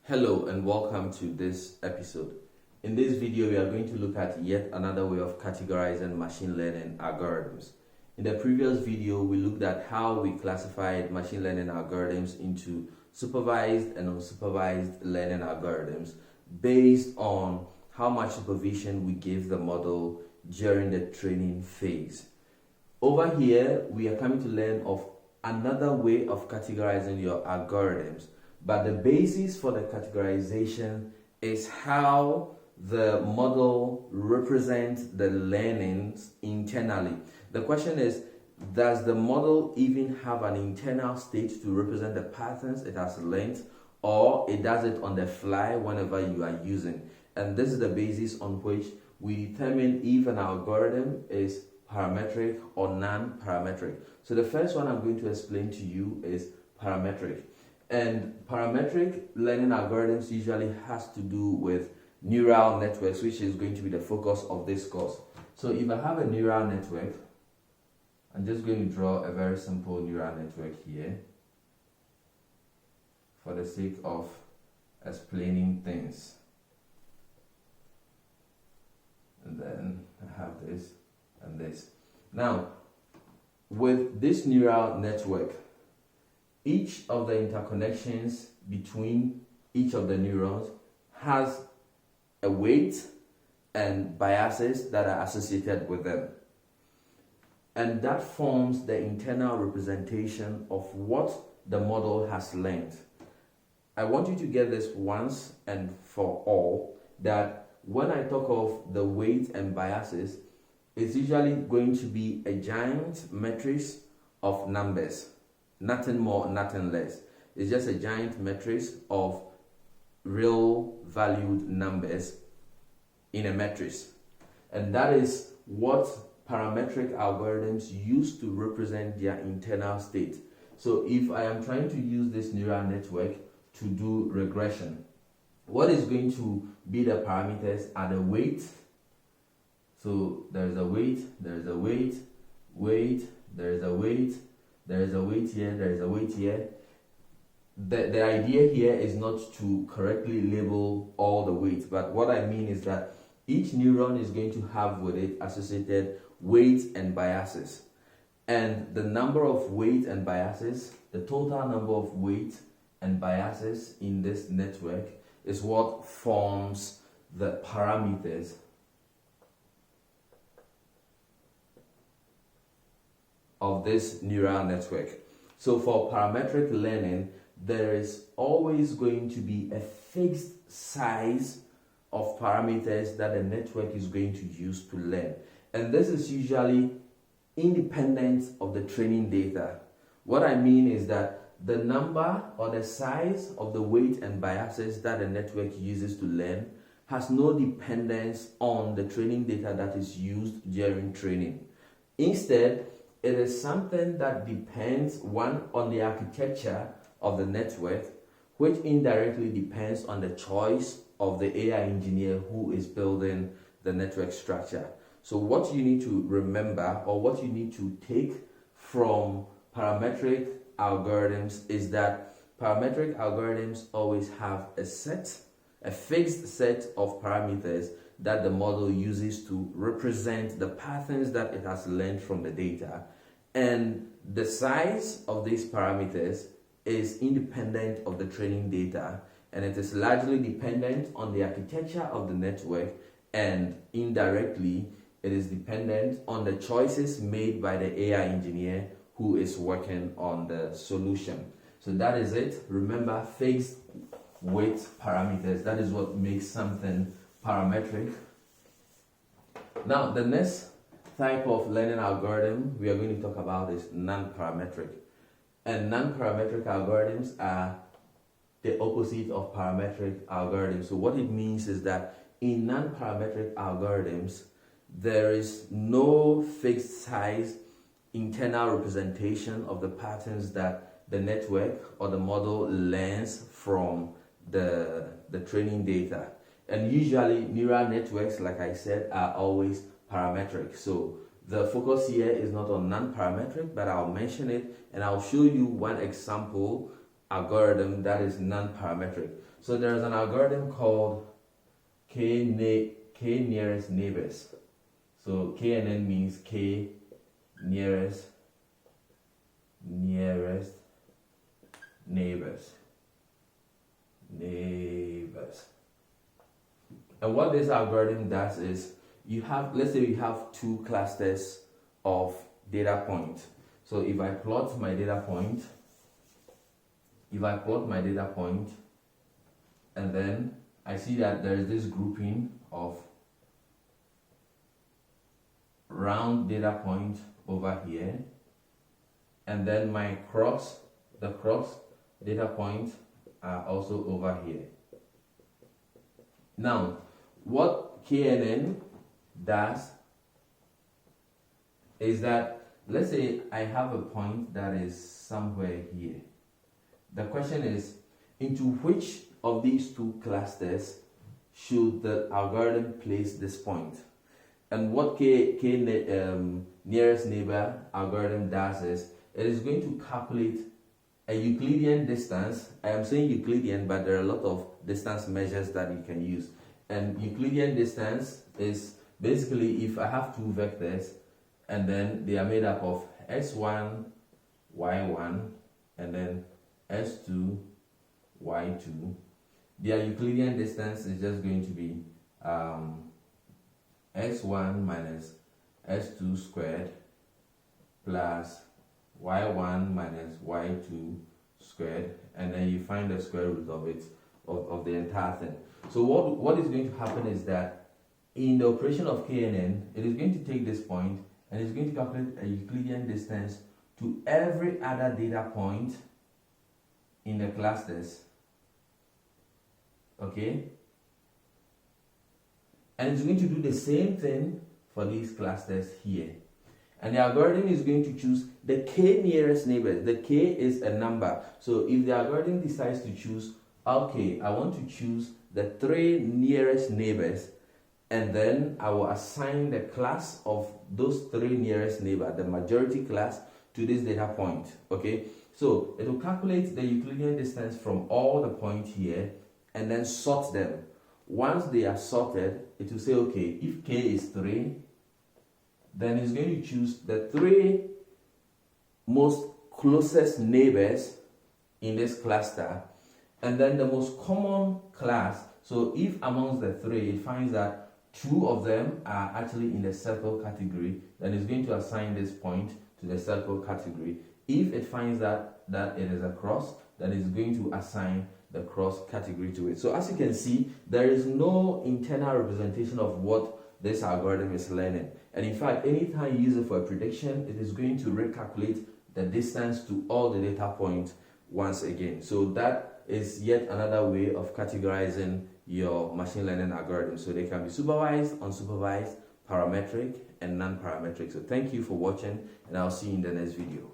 Hello and welcome to this episode. In this video, we are going to look at yet another way of categorizing machine learning algorithms. In the previous video, we looked at how we classified machine learning algorithms into supervised and unsupervised learning algorithms based on how much supervision we gave the model during the training phase. Over here, we are coming to learn of another way of categorizing your algorithms. But the basis for the categorization is how the model represents the learnings internally. The question is, does the model even have an internal state to represent the patterns it has learned, or it does it on the fly whenever you are using? And this is the basis on which we determine if an algorithm is parametric or non-parametric. So the first one I'm going to explain to you is parametric. And parametric learning algorithms usually has to do with neural networks, which is going to be the focus of this course. So if I have a neural network, I'm just going to draw a very simple neural network here for the sake of explaining things. And then I have this and this. Now, with this neural network, each of the interconnections between each of the neurons has a weight and biases that are associated with them. And that forms the internal representation of what the model has learned. I want you to get this once and for all, that when I talk of the weight and biases, it's usually going to be a giant matrix of numbers. Nothing more, nothing less. It's just a giant matrix of real valued numbers in a matrix. And that is what parametric algorithms use to represent their internal state. So if I am trying to use this neural network to do regression, what is going to be the parameters are the weight. So there is a weight, there is a weight, there is a weight, there is a weight here, there is a weight here. The idea here is not to correctly label all the weights, but what I mean is that each neuron is going to have with it associated weights and biases. And the number of weights and biases, the total number of weights and biases in this network is what forms the parameters of this neural network. So for parametric learning, there is always going to be a fixed size of parameters that the network is going to use to learn. And this is usually independent of the training data. What I mean is that the number or the size of the weight and biases that the network uses to learn has no dependence on the training data that is used during training. Instead, it is something that depends, one, on the architecture of the network, which indirectly depends on the choice of the AI engineer who is building the network structure. So what you need to remember, or what you need to take from parametric algorithms, is that parametric algorithms always have a fixed set of parameters that the model uses to represent the patterns that it has learned from the data. And the size of these parameters is independent of the training data, and it is largely dependent on the architecture of the network, and indirectly it is dependent on the choices made by the AI engineer who is working on the solution. So that is it. Remember, fixed weight parameters. That is what makes something parametric. Now, the next type of learning algorithm we are going to talk about is non-parametric. And non-parametric algorithms are the opposite of parametric algorithms. So what it means is that in non-parametric algorithms, there is no fixed size internal representation of the patterns that the network or the model learns from the training data. And usually neural networks, like I said, are always parametric. So the focus here is not on non-parametric, but I'll mention it and I'll show you one example algorithm that is non-parametric. So there's an algorithm called k nearest neighbors. So KNN means k nearest neighbors. And what this algorithm does is, let's say you have two clusters of data points. So if I plot my data point, and then I see that there is this grouping of round data point over here, and then the cross data points are also over here. Now, what KNN does is that, let's say I have a point that is somewhere here. The question is, into which of these two clusters should the algorithm place this point? And what nearest neighbor algorithm does is, it is going to calculate a Euclidean distance. I am saying Euclidean, but there are a lot of distance measures that you can use. And Euclidean distance is basically if I have two vectors and then they are made up of s1, y1, and then s2, y2. Their Euclidean distance is just going to be s1 minus s2 squared plus y1 minus y2 squared, and then you find the square root of it, of the entire thing. So what is going to happen is that in the operation of KNN, it is going to take this point and it's going to calculate a Euclidean distance to every other data point in the clusters. Okay? And it's going to do the same thing for these clusters here. And the algorithm is going to choose the k nearest neighbors. The k is a number. So if the algorithm decides to choose, okay, I want to choose the 3 nearest neighbors, and then I will assign the class of those 3 nearest neighbors, the majority class, to this data point. Okay, so it will calculate the Euclidean distance from all the points here and then sort them. Once they are sorted, it will say, okay, if k is 3, then it's going to choose the 3 most closest neighbors in this cluster, and then the most common class. So if amongst the 3 it finds that 2 of them are actually in the circle category, then it's going to assign this point to the circle category. If it finds that it is a cross, then it's going to assign the cross category to it. So as you can see, there is no internal representation of what this algorithm is learning. And in fact, anytime you use it for a prediction, it is going to recalculate the distance to all the data points once again. So that is yet another way of categorizing your machine learning algorithm. So they can be supervised, unsupervised, parametric, and non-parametric. So thank you for watching, and I'll see you in the next video.